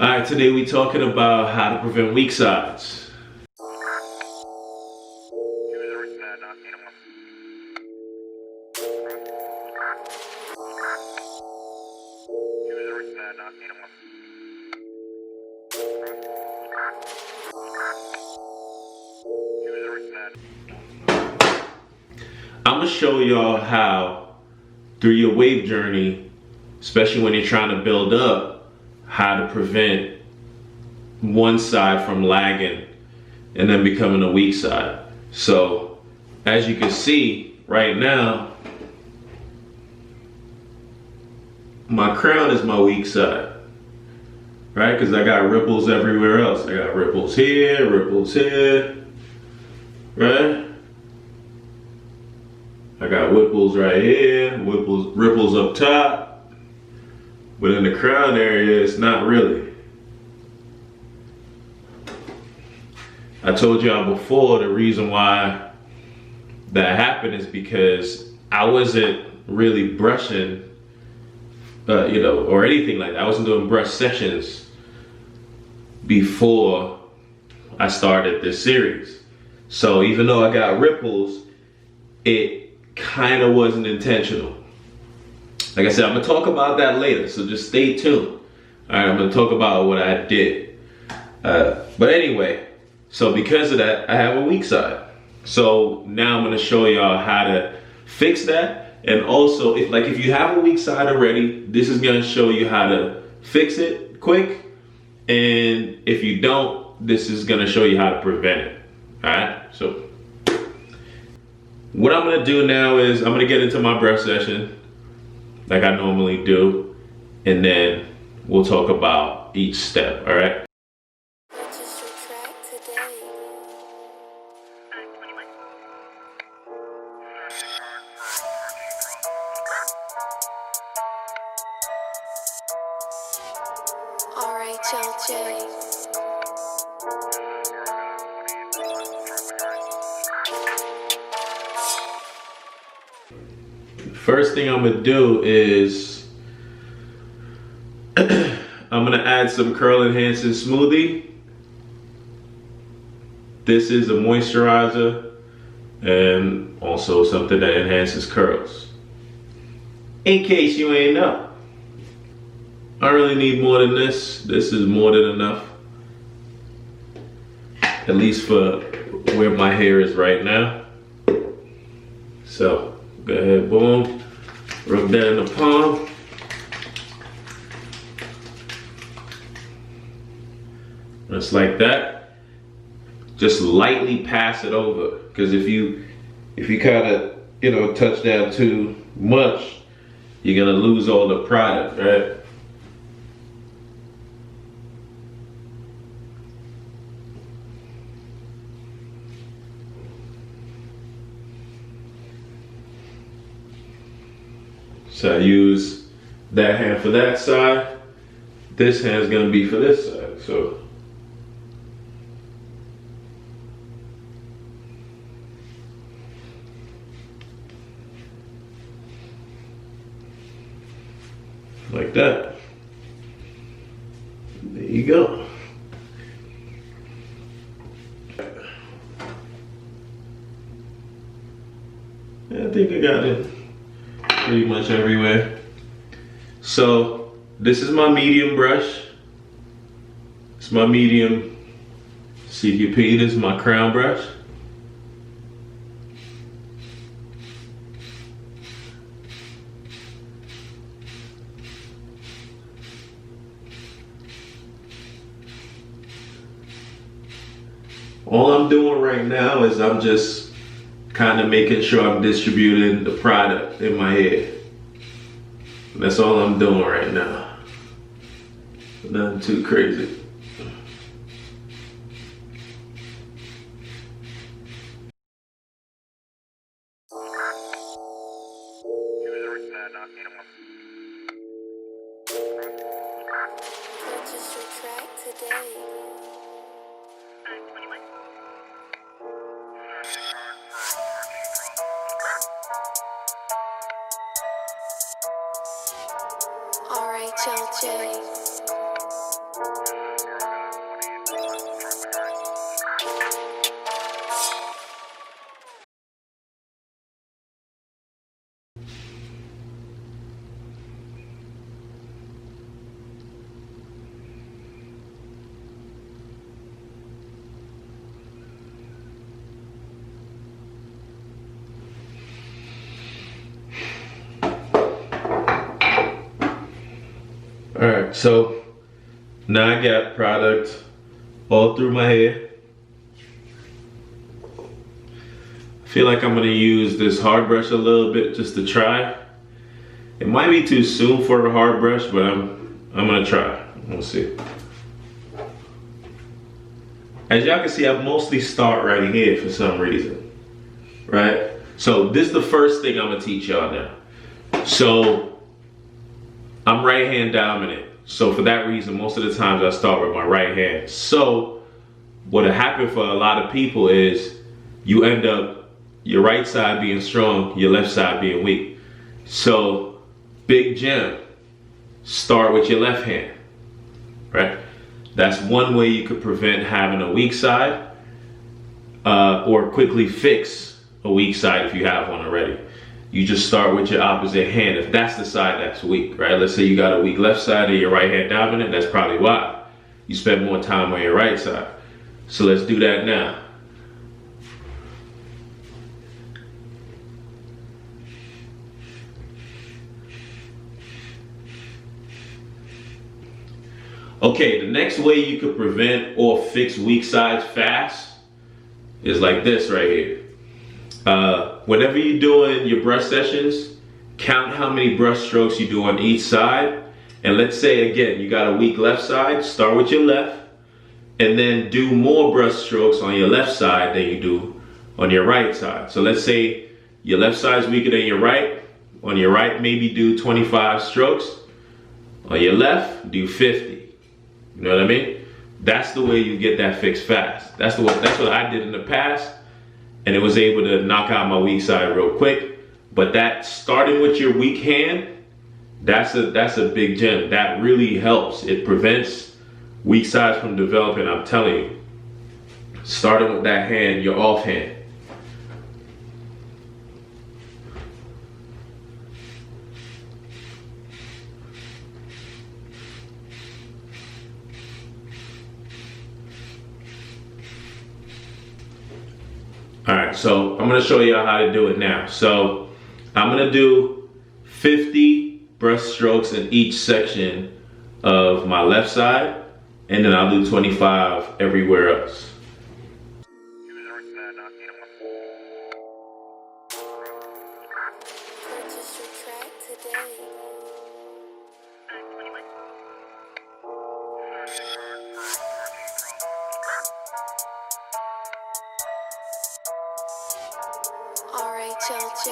Alright, today we're talking about how to prevent weak sides. I'm gonna show y'all how, through your wave journey, especially when you're trying to build up, how to prevent one side from lagging and then becoming a weak side. So, as you can see right now, my crown is my weak side, right? Because I got ripples everywhere else. I got ripples here, right? I got ripples right here, ripples up top, but in the crown area, it's not really. I told y'all before the reason why that happened is because I wasn't really brushing, or anything like that. I wasn't doing brush sessions before I started this series. So even though I got ripples, it kind of wasn't intentional. Like I said, I'm gonna talk about that later, so just stay tuned. All right, I'm gonna talk about what I did. But anyway, so because of that, I have a weak side. So now I'm gonna show y'all how to fix that. And also, if you have a weak side already, this is gonna show you how to fix it quick. And if you don't, this is gonna show you how to prevent it. All right, so what I'm gonna do now is I'm gonna get into my brush session like I normally do, and then we'll talk about each step, all right? Alright, LJ. First thing I'm gonna do is I'm gonna add some curl enhancing smoothie. This is a moisturizer and also something that enhances curls. In case you ain't know. I really need more than this. This is more than enough. At least for where my hair is right now. So, go ahead, boom. Rub that in the palm. Just like that. Just lightly pass it over. Because if you kind of, touch down too much, you're gonna lose all the product, right? So I use that hand for that side. This hand's gonna be for this side, so. Like that. There you go. I think I got it pretty much everywhere. So this is my medium brush. It's my medium CQP. This is my crown brush. All I'm doing right now is I'm just kind of making sure I'm distributing the product in my head. That's all I'm doing right now. Nothing too crazy. Purchase your track today. Alright, LJ. Alright, so now I got product all through my hair. I feel like I'm gonna use this hard brush a little bit just to try. It might be too soon for a hard brush, but I'm gonna try. We'll see. As y'all can see, I mostly start right here for some reason, right? So this is the first thing I'm gonna teach y'all now. So I'm right hand dominant. So for that reason, most of the times I start with my right hand. So what'll happen for a lot of people is you end up your right side being strong, your left side being weak. So big gem, start with your left hand, right? That's one way you could prevent having a weak side, or quickly fix a weak side if you have one already. You just start with your opposite hand if that's the side that's weak, right? Let's say you got a weak left side and your right hand dominant, that's probably why. You spend more time on your right side. So let's do that now. Okay, the next way you could prevent or fix weak sides fast is like this right here. Whenever you're doing your brush sessions, count how many brush strokes you do on each side. And let's say again, you got a weak left side, start with your left, and then do more brush strokes on your left side than you do on your right side. So let's say your left side is weaker than your right. On your right, maybe do 25 strokes. On your left, do 50. You know what I mean? That's the way you get that fixed fast. That's what I did in the past, and it was able to knock out my weak side real quick. But that starting with your weak hand, that's a big gem. That really helps. It prevents weak sides from developing, I'm telling you. Starting with that hand, your off hand. All right, so I'm gonna show y'all how to do it now. So I'm gonna do 50 brush strokes in each section of my left side, and then I'll do 25 everywhere else. Purchase your track today. RHLJ.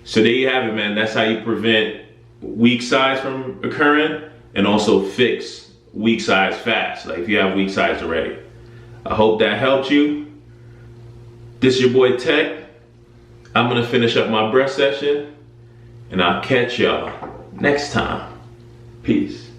So there you have it, man. That's how you prevent weak sides from occurring and also fix weak sides fast, like if you have weak sides already. I hope that helped you. This is your boy Tech. I'm gonna finish up my brush session and I'll catch y'all next time. Peace.